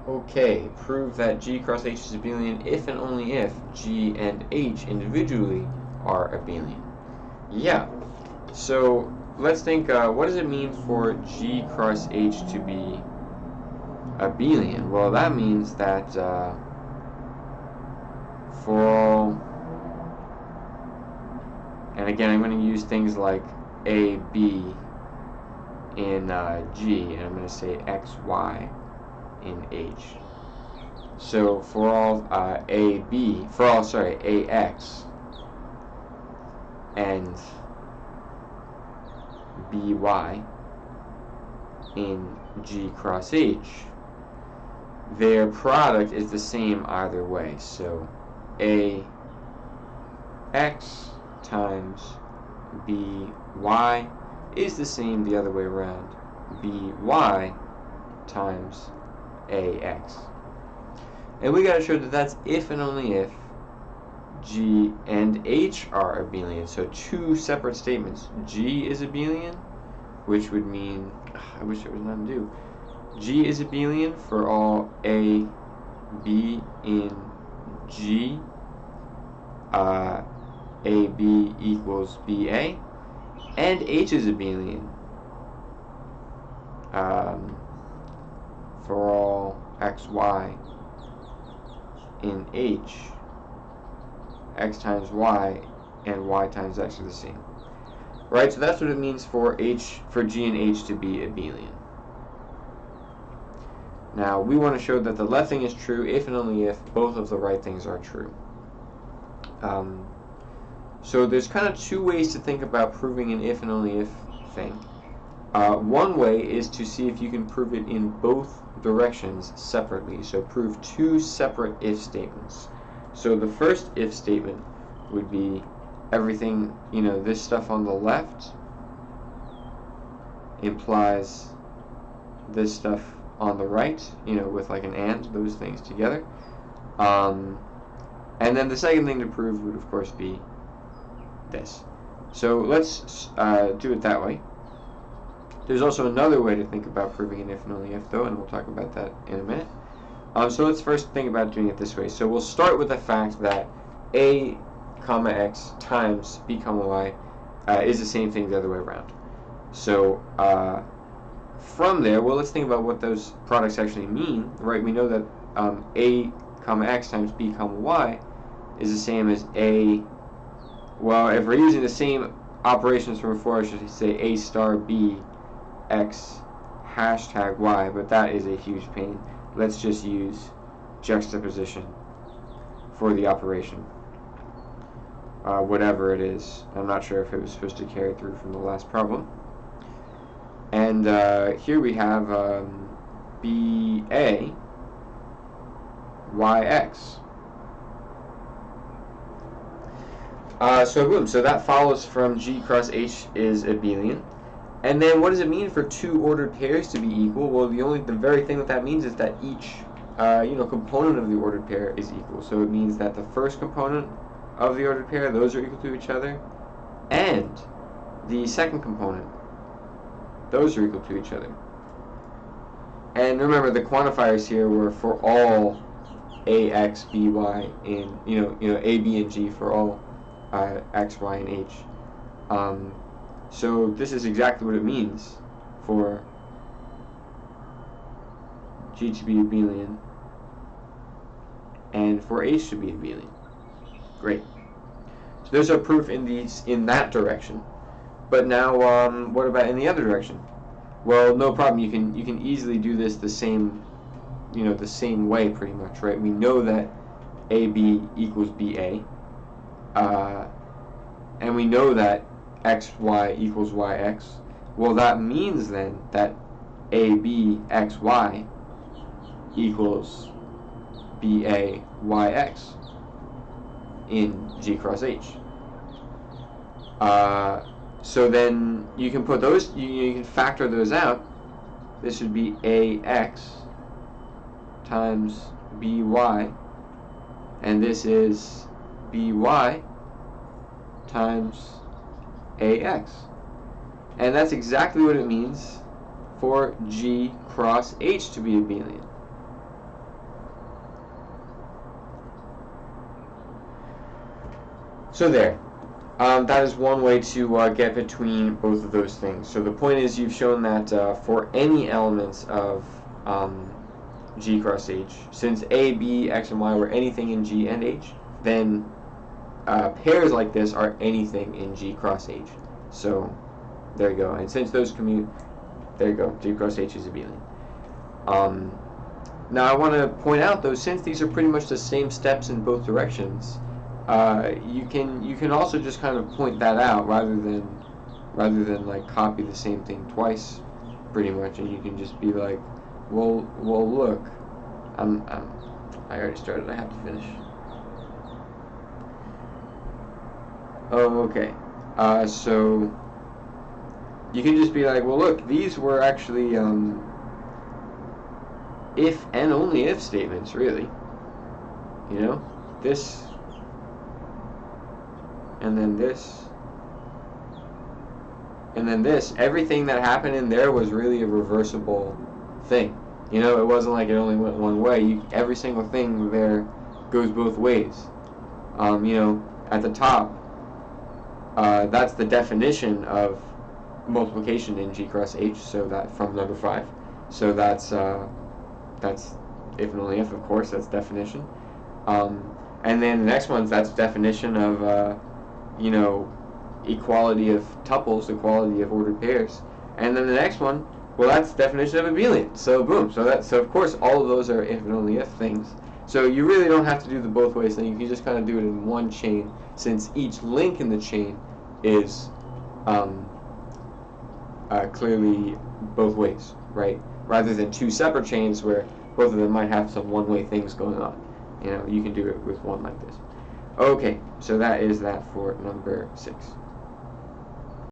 Okay, prove that G cross H is abelian if and only if G and H individually are abelian. Yeah, so let's think, what does it mean for G cross H to be abelian? Well, that means that for all, and again, I'm going to use things like A, B in G, and I'm going to say X, Y in H. So for all AX and BY in G cross H, their product is the same either way. So AX times BY is the same the other way around. BY times AX. And we gotta show that that's if and only if G and H are abelian. So two separate statements. G is abelian, which would mean, I wish it was not do. G is abelian for all A, B in G. AB equals BA. And H is abelian for all XY in H. X times Y and Y times X are the same. Right, so that's what it means for G and H to be abelian. Now, we want to show that the left thing is true if and only if both of the right things are true. So there's kind of two ways to think about proving an if and only if thing. One way is to see if you can prove it in both directions separately. So prove two separate if statements. So the first if statement would be everything, this stuff on the left implies this stuff on the right, with like an and, those things together. And then the second thing to prove would, of course, be this. So let's do it that way. There's also another way to think about proving an if and only if, though, and we'll talk about that in a minute. So let's first think about doing it this way. So we'll start with the fact that A, X times B, Y is the same thing the other way around. So from there, well, let's think about what those products actually mean, right? We know that A, X times B, Y is the same as A. Well, if we're using the same operations from before, I should say A star B X hashtag Y, but that is a huge pain. Let's just use juxtaposition for the operation. Whatever it is. I'm not sure if it was supposed to carry through from the last problem. And here we have BA YX. So boom, so that follows from G cross H is abelian. And then what does it mean for two ordered pairs to be equal? Well, the very thing that means is that each component of the ordered pair is equal. So it means that the first component of the ordered pair, those are equal to each other, and the second component, those are equal to each other. And remember, the quantifiers here were for all AX, BY in A, B, and G for all X, Y, and H. So this is exactly what it means for G to be abelian and for H to be abelian. Great. So there's our proof in that direction. But now, what about in the other direction? Well, no problem. You can easily do this the same way, pretty much, right? We know that AB equals BA, and we know that XY equals YX. Well, that means then that AB XY equals BA YX in G cross H. So then you can put those, you can factor those out. This would be AX times BY, and this is BY times AX. And that's exactly what it means for G cross H to be abelian. So there. That is one way to get between both of those things. So the point is you've shown that for any elements of G cross H, since A, B, X, and Y were anything in G and H, then pairs like this are anything in G cross H. So there you go. And since those commute, there you go. G cross H is abelian. Now I want to point out though, since these are pretty much the same steps in both directions, you can also just kind of point that out rather than like copy the same thing twice, pretty much, and you can just be like, well look, I already started. I have to finish. Oh, okay. So you can just be like, well, look, these were actually if and only if statements, really. You know, this and then this and then this. Everything that happened in there was really a reversible thing. You know, it wasn't like it only went one way. Every single thing there goes both ways. You know, at the top, that's the definition of multiplication in G cross H. So that from number 5. So that's if and only if, of course. That's definition. And then the next one's that's definition of you know, equality of tuples, equality of ordered pairs. And then the next one, well, that's definition of abelian. So boom. So of course all of those are if and only if things. So you really don't have to do the both ways thing. You can just kind of do it in one chain, since each link in the chain is clearly both ways, right? Rather than two separate chains where both of them might have some one-way things going on. You know, you can do it with one like this. Okay, so that is that for number 6.